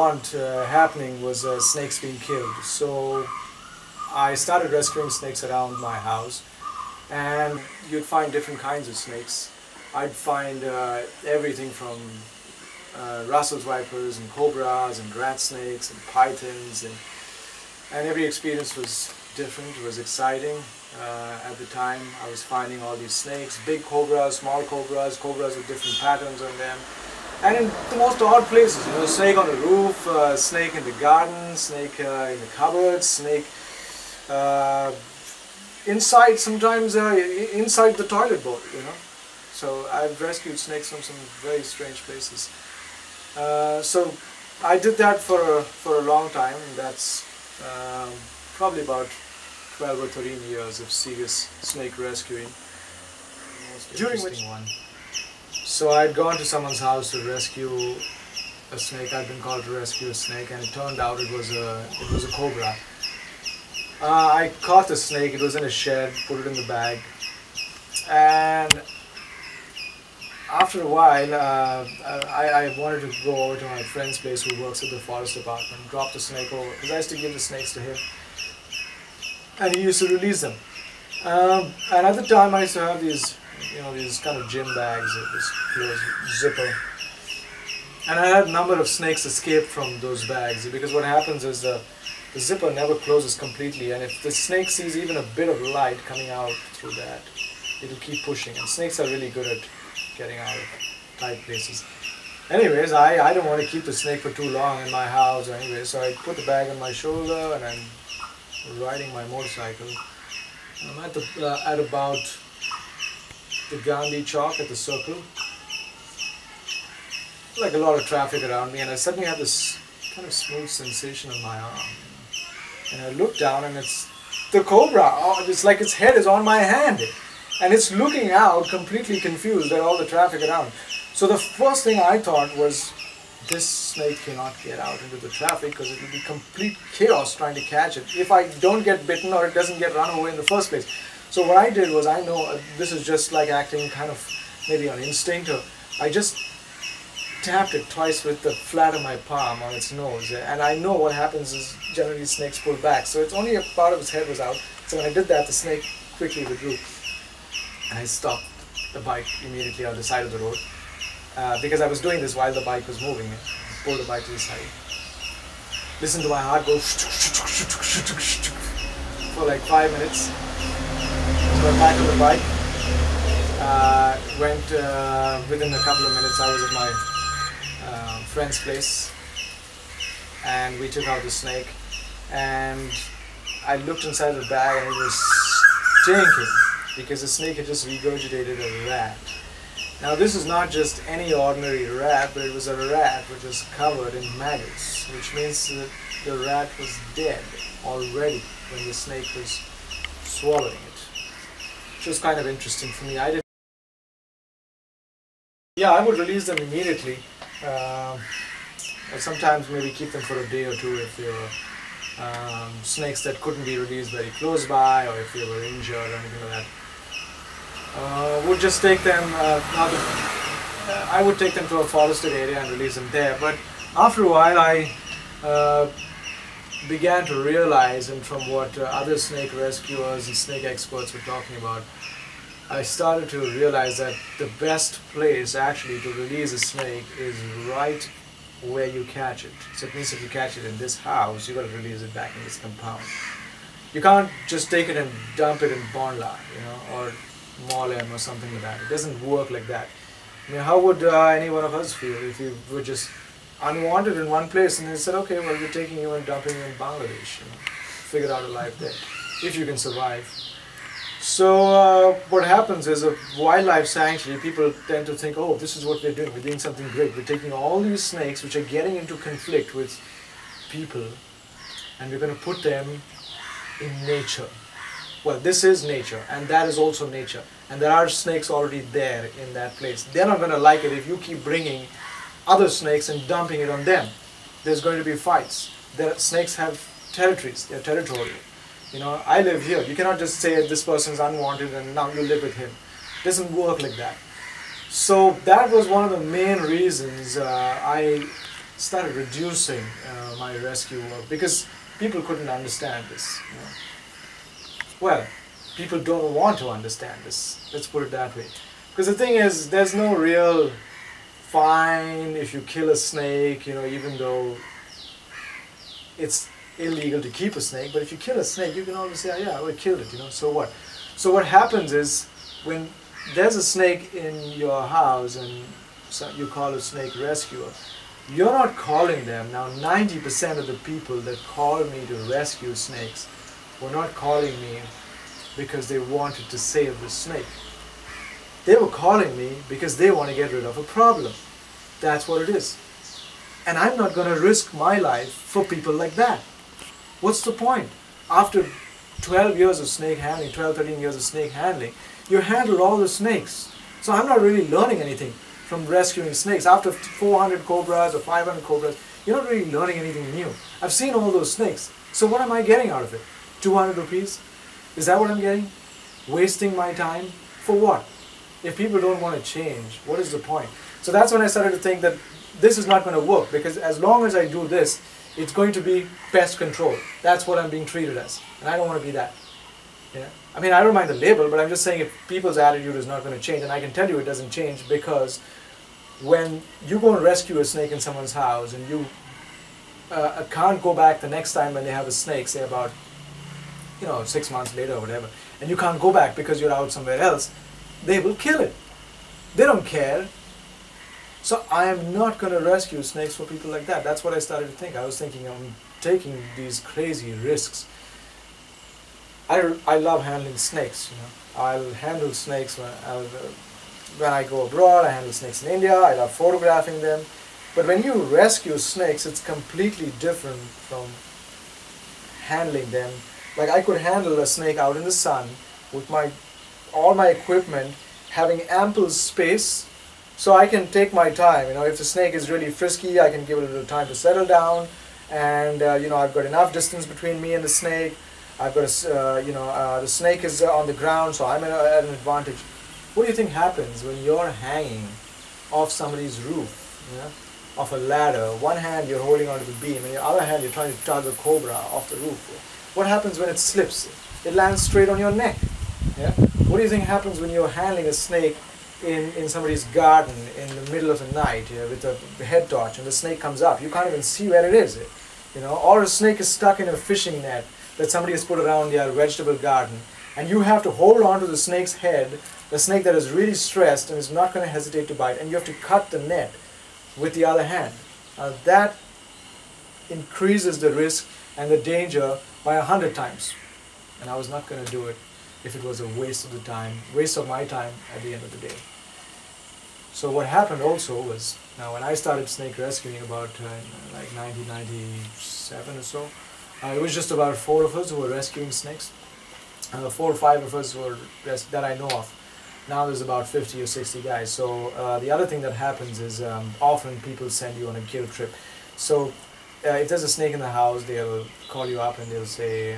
want happening was snakes being killed. So I started rescuing snakes around my house, and you'd find different kinds of snakes. I'd find everything from Russell's vipers and cobras and rat snakes and pythons, and every experience was different. It was exciting. At the time I was finding all these snakes, big cobras, small cobras, cobras with different patterns on them, and in the most odd places, you know, snake on the roof, snake in the garden, snake in the cupboard, snake inside, sometimes inside the toilet bowl, you know. So I've rescued snakes from some very strange places. So I did that for a long time, and that's probably about 12 or 13 years of serious snake rescuing. During which one. So I'd gone to someone's house to rescue a snake. I'd been called to rescue a snake, and it turned out it was a cobra. I caught the snake. It was in a shed. Put it in the bag, and after a while, I wanted to go over to my friend's place who works at the forest department, drop the snake over, because I used to give the snakes to him, and he used to release them. And at the time, I used to have these, you know, these kind of gym bags with this closed zipper, and I had a number of snakes escape from those bags, because what happens is the zipper never closes completely, and if the snake sees even a bit of light coming out through that, it'll keep pushing, and snakes are really good at getting out of tight places. Anyways, I don't want to keep the snake for too long in my house anyway, so I put the bag on my shoulder and I'm riding my motorcycle. I'm at about the Gandhi Chalk at the circle. Like a lot of traffic around me, and I suddenly have this kind of smooth sensation on my arm. And I look down and it's the cobra. Oh, it's like its head is on my hand. And it's looking out completely confused at all the traffic around. So the first thing I thought was, this snake cannot get out into the traffic because it will be complete chaos trying to catch it if I don't get bitten or it doesn't get run away in the first place. So what I did was, I know this is just like acting kind of maybe on instinct, or I just tapped it twice with the flat of my palm on its nose, and I know what happens is generally snakes pull back. So it's only a part of its head was out. So when I did that, the snake quickly withdrew. And I stopped the bike immediately on the side of the road because I was doing this while the bike was moving. I pulled the bike to the side. Listen to my heart go for like 5 minutes. So I back on the bike. Within a couple of minutes I was at my friend's place, and we took out the snake, and I looked inside the bag and it was stinking, because the snake had just regurgitated a rat. Now this is not just any ordinary rat, but it was a rat which was covered in maggots, which means that the rat was dead already when the snake was swallowing it. Which was kind of interesting for me. Yeah, I would release them immediately. Sometimes maybe keep them for a day or two if they were snakes that couldn't be released very close by, or if they were injured or anything like that. Would just take them, I would take them to a forested area and release them there. But after a while I began to realize, and from what other snake rescuers and snake experts were talking about, I started to realize that the best place actually to release a snake is right where you catch it. So it means if you catch it in this house, you've got to release it back in this compound. You can't just take it and dump it in Birla, you know, or Mollem or something like that. It doesn't work like that. I mean, how would any one of us feel if we were just unwanted in one place and they said, okay, well, we're taking you and dumping you in Bangladesh, you know, figure out a life there, if you can survive. So what happens is, a wildlife sanctuary, people tend to think, oh, this is what we're doing something great. We're taking all these snakes which are getting into conflict with people, and we're going to put them in nature. Well, this is nature, and that is also nature, and there are snakes already there in that place. They're not going to like it if you keep bringing other snakes and dumping it on them. There's going to be fights. Snakes have territories, they're territorial. You know, I live here. You cannot just say this person's unwanted and now you live with him. It doesn't work like that. So that was one of the main reasons I started reducing my rescue work because people couldn't understand this. Well, people don't want to understand this. Let's put it that way. Because the thing is, there's no real fine if you kill a snake, even though it's illegal to keep a snake. But if you kill a snake, you can always say, oh, yeah, we killed it, so what? So what happens is, when there's a snake in your house and you call a snake rescuer, you're not calling them. Now 90% of the people that call me to rescue snakes were not calling me because they wanted to save the snake. They were calling me because they want to get rid of a problem. That's what it is. And I'm not going to risk my life for people like that. What's the point? After 12 years of snake handling, 12, 13 years of snake handling, you handle all the snakes. So I'm not really learning anything from rescuing snakes. After 400 cobras or 500 cobras, you're not really learning anything new. I've seen all those snakes. So what am I getting out of it? 200 rupees? Is that what I'm getting? Wasting my time? For what? If people don't want to change, what is the point? So that's when I started to think that this is not going to work, because as long as I do this, it's going to be pest control. That's what I'm being treated as. And I don't want to be that. Yeah? I mean, I don't mind the label, but I'm just saying if people's attitude is not going to change, and I can tell you it doesn't change, because when you go and rescue a snake in someone's house and you can't go back the next time when they have a snake, say about 6 months later or whatever, and you can't go back because you're out somewhere else, they will kill it. They don't care. So I am not going to rescue snakes for people like that. That's what I started to think. I was thinking I'm taking these crazy risks. I love handling snakes. I'll handle snakes when I go abroad. I handle snakes in India. I love photographing them. But when you rescue snakes, it's completely different from handling them. Like, I could handle a snake out in the sun with all my equipment, having ample space, so I can take my time. If the snake is really frisky, I can give it a little time to settle down, and I've got enough distance between me and the snake. I've got the snake is on the ground, so I'm at an advantage. What do you think happens when you're hanging off somebody's roof, off a ladder? One hand you're holding onto the beam, and the other hand you're trying to tug a cobra off the roof. What happens when it slips? It lands straight on your neck. Yeah? What do you think happens when you're handling a snake in somebody's garden in the middle of the night with a head torch, and the snake comes up? You can't even see where it is. Or a snake is stuck in a fishing net that somebody has put around their vegetable garden, and you have to hold on to the snake's head, the snake that is really stressed and is not going to hesitate to bite, and you have to cut the net with the other hand. That increases the risk and the danger by 100 times. And I was not going to do it if it was a waste of the time, waste of my time at the end of the day. So what happened also was, now when I started snake rescuing about like 1997 or so, it was just about 4 of us who were rescuing snakes. 4 or 5 of us were that I know of. Now there's about 50 or 60 guys. So the other thing that happens is often people send you on a kill trip. So if there's a snake in the house, they'll call you up and they'll say,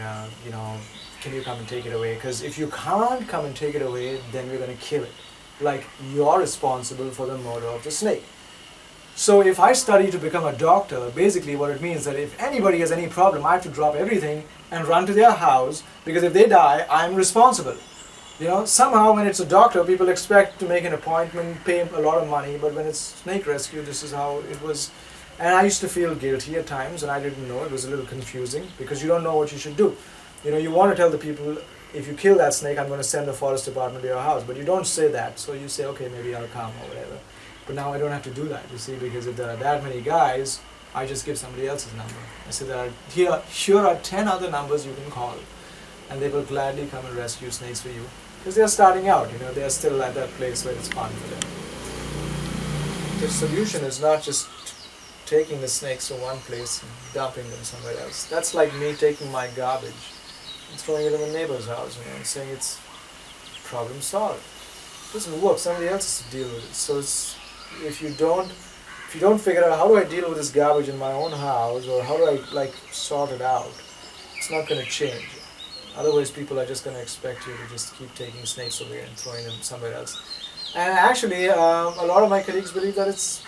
can you come and take it away? Because if you can't come and take it away, then we're going to kill it. Like, you're responsible for the murder of the snake. So if I study to become a doctor, basically what it means that if anybody has any problem, I have to drop everything and run to their house, because if they die, I'm responsible. Somehow when it's a doctor, people expect to make an appointment, pay a lot of money, but when it's snake rescue, this is how it was. And I used to feel guilty at times, and I didn't know. It was a little confusing, because you don't know what you should do. You want to tell the people, if you kill that snake, I'm going to send the forest department to your house. But you don't say that. So you say, okay, maybe I'll come or whatever. But now I don't have to do that, you see, because if there are that many guys, I just give somebody else's number. I say, here are 10 other numbers you can call. And they will gladly come and rescue snakes for you. Because they're starting out, they're still at that place where it's fun for them. The solution is not just taking the snakes to one place and dumping them somewhere else. That's like me taking my garbage and throwing it in the neighbor's house, and saying it's problem solved. It doesn't work. Somebody else has to deal with it. So if you don't figure out how do I deal with this garbage in my own house, or how do I sort it out, it's not going to change. Otherwise, people are just going to expect you to just keep taking snakes away and throwing them somewhere else. And actually, a lot of my colleagues believe that it's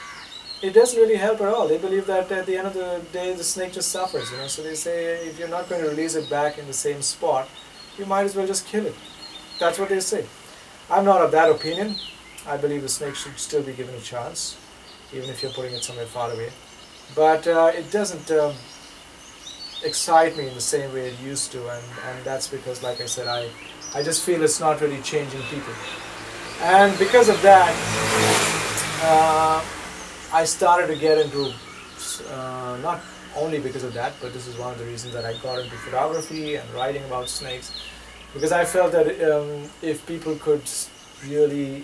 it doesn't really help at all. They believe that at the end of the day, the snake just suffers, you know. So they say, if you're not going to release it back in the same spot, you might as well just kill it. That's what they say. I'm not of that opinion. I believe the snake should still be given a chance, even if you're putting it somewhere far away. But it doesn't excite me in the same way it used to, and that's because, like I said, I just feel it's not really changing people. And because of that, I started to get into, not only because of that, but this is one of the reasons that I got into photography and writing about snakes, because I felt that if people could really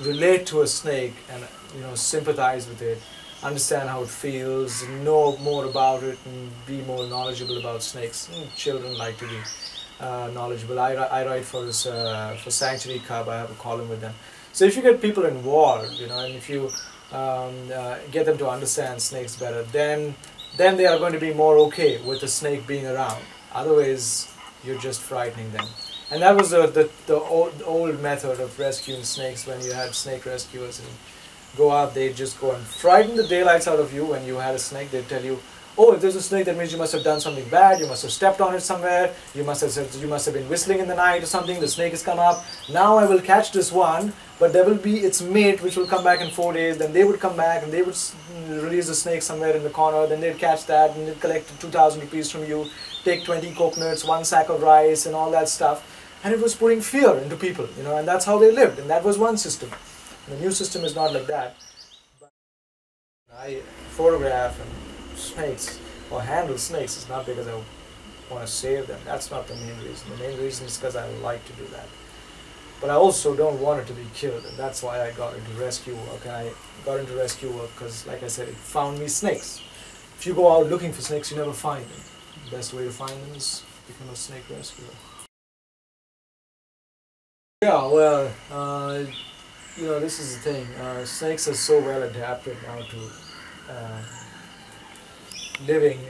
relate to a snake and, you know, sympathize with it, understand how it feels, know more about it, and be more knowledgeable about snakes. Children like to be knowledgeable. I write for this for Sanctuary Cub. I have a column with them. So if you get people involved, you know, and if you get them to understand snakes better, then they are going to be more okay with the snake being around. Otherwise, you're just frightening them. And that was the old method of rescuing snakes. When you had snake rescuers and go out, they'd just go and frighten the daylights out of you. When you had a snake, they'd tell you, oh, if there's a snake, that means you must have done something bad, you must have stepped on it somewhere, you must have been whistling in the night or something, the snake has come up. Now I will catch this one, but there will be its mate which will come back in 4 days. Then they would come back and they would release the snake somewhere in the corner. Then they'd catch that and they'd collect 2,000 rupees from you, take 20 coconuts, 1 sack of rice and all that stuff. And it was putting fear into people, you know, and that's how they lived. And that was one system. The new system is not like that. But I photograph and snakes or handle snakes is not because I want to save them. That's not the main reason. The main reason is because I like to do that. But I also don't want it to be killed, and that's why I got into rescue work. And I got into rescue work because, like I said, it found me snakes. If you go out looking for snakes, you never find them. The best way to find them is become a snake rescuer. Yeah, well, you know, this is the thing. Snakes are so well adapted now to living.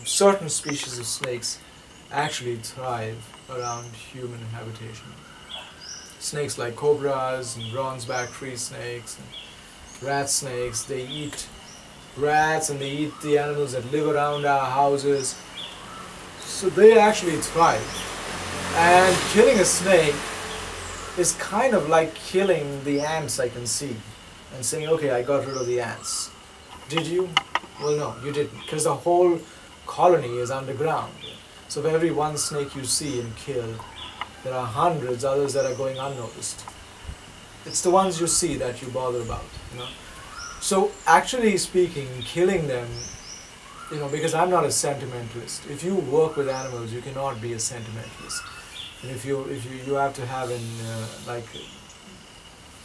Certain species of snakes actually thrive around human habitation. Snakes like cobras and bronzeback tree snakes and rat snakes, they eat rats and they eat the animals that live around our houses. So they actually thrive. And killing a snake is kind of like killing the ants I can see and saying, okay, I got rid of the ants. Did you? Well, no, you didn't, because the whole colony is underground. So for every one snake you see and kill, there are hundreds others that are going unnoticed. It's the ones you see that you bother about, you know. So actually speaking, killing them, you know, because I'm not a sentimentalist. If you work with animals, you cannot be a sentimentalist. And if you have to have like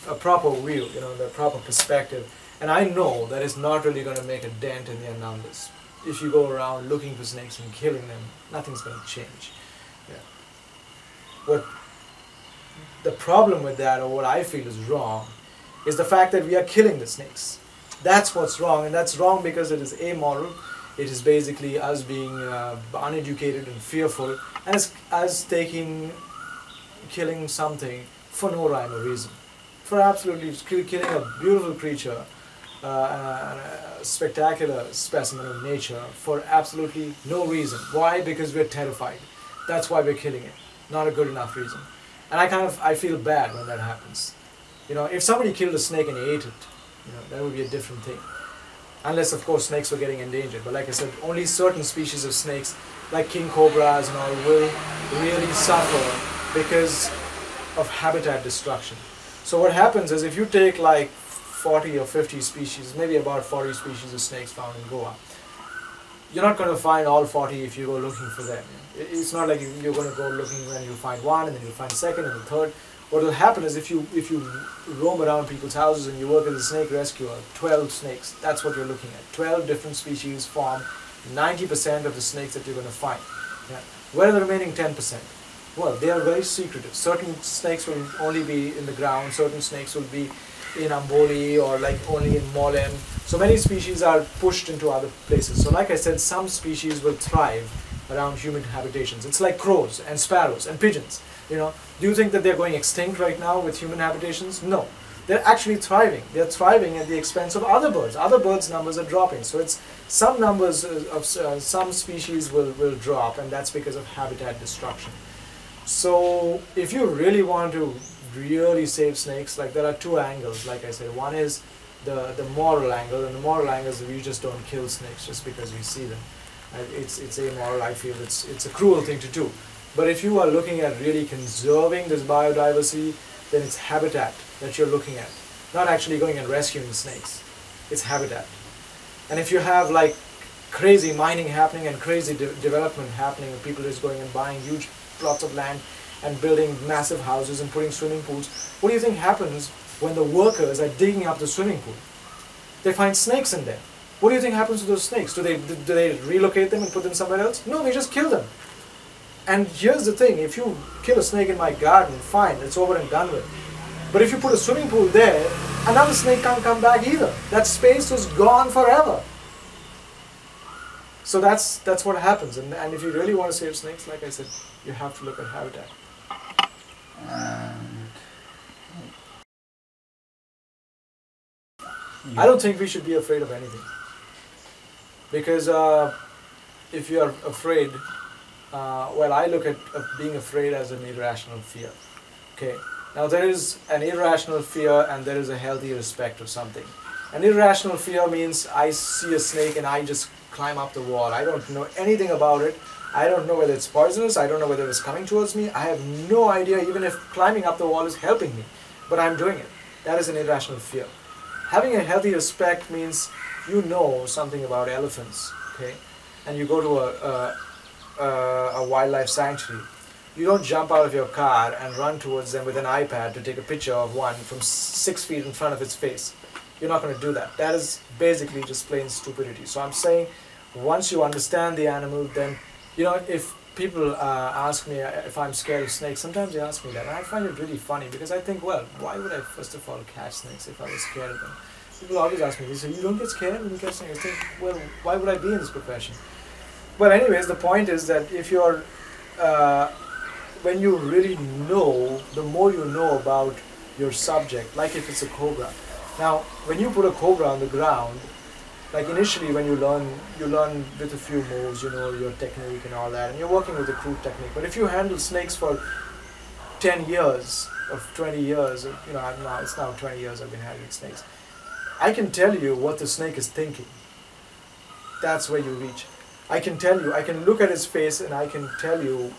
a proper view, you know, the proper perspective. And I know that it's not really going to make a dent in their numbers. If you go around looking for snakes and killing them, nothing's going to change. Yeah. What the problem with that, or what I feel is wrong, is the fact that we are killing the snakes. That's what's wrong, and that's wrong because it is amoral. It is basically us being uneducated and fearful, and it's us killing something for no rhyme or reason. For absolutely killing a beautiful creature, a spectacular specimen of nature for absolutely no reason. Why? Because we're terrified. That's why we're killing it. Not a good enough reason. And I feel bad when that happens. You know, if somebody killed a snake and ate it, you know, that would be a different thing. Unless, of course, snakes were getting endangered. But like I said, only certain species of snakes, like king cobras and all, will really suffer because of habitat destruction. So what happens is, if you take like 40 or 50 species, maybe about 40 species of snakes found in Goa, you're not going to find all 40 if you go looking for them. It's not like you're going to go looking and you find one and then you find second and the third. What will happen is, if you roam around people's houses and you work as a snake rescuer, 12 snakes, that's what you're looking at. 12 different species form 90% of the snakes that you're going to find. Yeah. Where are the remaining 10%? Well, they are very secretive. Certain snakes will only be in the ground, certain snakes will be in Amboli or like only in Molen. So many species are pushed into other places. So like I said, some species will thrive around human habitations. It's like crows and sparrows and pigeons. You know, do you think that they're going extinct right now with human habitations? No. they're actually thriving. They're thriving at the expense of other birds. Other birds' numbers are dropping. So it's some numbers of some species will drop, and that's because of habitat destruction. So if you really want to really save snakes, like there are two angles, like I said. One is the moral angle, and the moral angle is we just don't kill snakes just because we see them. It's amoral, I feel. It's a cruel thing to do. But if you are looking at really conserving this biodiversity, then it's habitat that you're looking at. Not actually going and rescuing snakes. It's habitat. And if you have like crazy mining happening and crazy development happening, and people just going and buying huge plots of land and building massive houses and putting swimming pools, what do you think happens when the workers are digging up the swimming pool? They find snakes in there. What do you think happens to those snakes? Do they relocate them and put them somewhere else? No, they just kill them. And here's the thing, if you kill a snake in my garden, fine, it's over and done with. But if you put a swimming pool there, another snake can't come back either. That space is gone forever. So that's what happens. And if you really want to save snakes, like I said, you have to look at habitat. I don't think we should be afraid of anything. Because if you are afraid, well, I look at being afraid as an irrational fear. Okay. Now there is an irrational fear and there is a healthy respect of something. An irrational fear means I see a snake and I just climb up the wall. I don't know anything about it. I don't know whether it's poisonous. I don't know whether it's coming towards me. I have no idea even if climbing up the wall is helping me. But I'm doing it. That is an irrational fear. Having a healthy respect means you know something about elephants, okay? And you go to a wildlife sanctuary. You don't jump out of your car and run towards them with an iPad to take a picture of one from 6 feet in front of its face. You're not going to do that. That is basically just plain stupidity. So I'm saying once you understand the animal, then, you know, if people ask me if I'm scared of snakes, sometimes they ask me that. And I find it really funny because I think, well, why would I first of all catch snakes if I was scared of them? People always ask me, they say, you don't get scared when you catch snakes? I think, well, why would I be in this profession? Well, anyways, the point is that if you're, when you really know, the more you know about your subject, like if it's a cobra. Now, when you put a cobra on the ground, like initially when you learn with a few moves, you know, your technique and all that, and you're working with a crude technique. But if you handle snakes for 10 years or 20 years, you know, it's now 20 years I've been handling snakes, I can tell you what the snake is thinking. That's where you reach. I can tell you, I can look at its face and I can tell you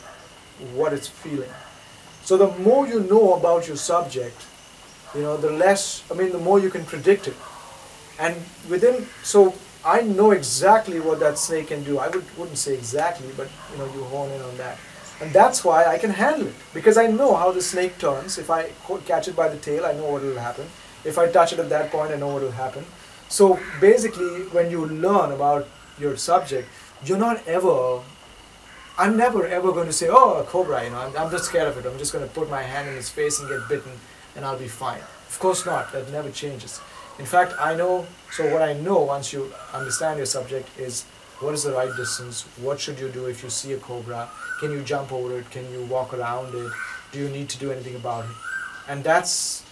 what it's feeling. So the more you know about your subject, you know, the more you can predict it. And so I know exactly what that snake can do. I wouldn't say exactly, but you know, you hone in on that. And that's why I can handle it, because I know how the snake turns. If I catch it by the tail, I know what will happen. If I touch it at that point, I know what will happen. So basically, when you learn about your subject, I'm never ever going to say, oh, a cobra, you know, I'm just scared of it. I'm just going to put my hand in its face and get bitten and I'll be fine. Of course not. That never changes. In fact, what I know once you understand your subject is what is the right distance, what should you do if you see a cobra, can you jump over it, can you walk around it, do you need to do anything about it? And that's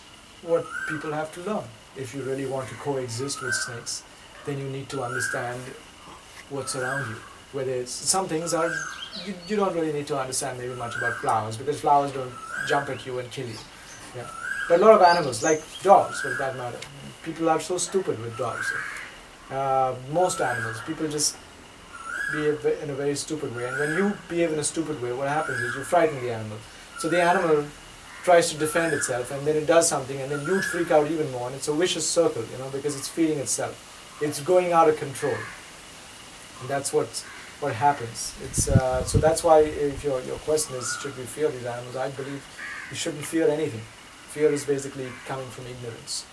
what people have to learn. If you really want to coexist with snakes, then you need to understand what's around you. Whether it's, some things are, you don't really need to understand maybe much about flowers, because flowers don't jump at you and kill you. Yeah. But a lot of animals, like dogs for that matter, people are so stupid with dogs. Most animals, people just behave in a very stupid way. And when you behave in a stupid way, what happens is you frighten the animal. So the animal tries to defend itself, and then it does something, and then you freak out even more, and it's a vicious circle, you know, because it's feeding itself. It's going out of control. And that's what happens. So that's why if your question is, should we fear these animals? I believe you shouldn't fear anything. Fear is basically coming from ignorance.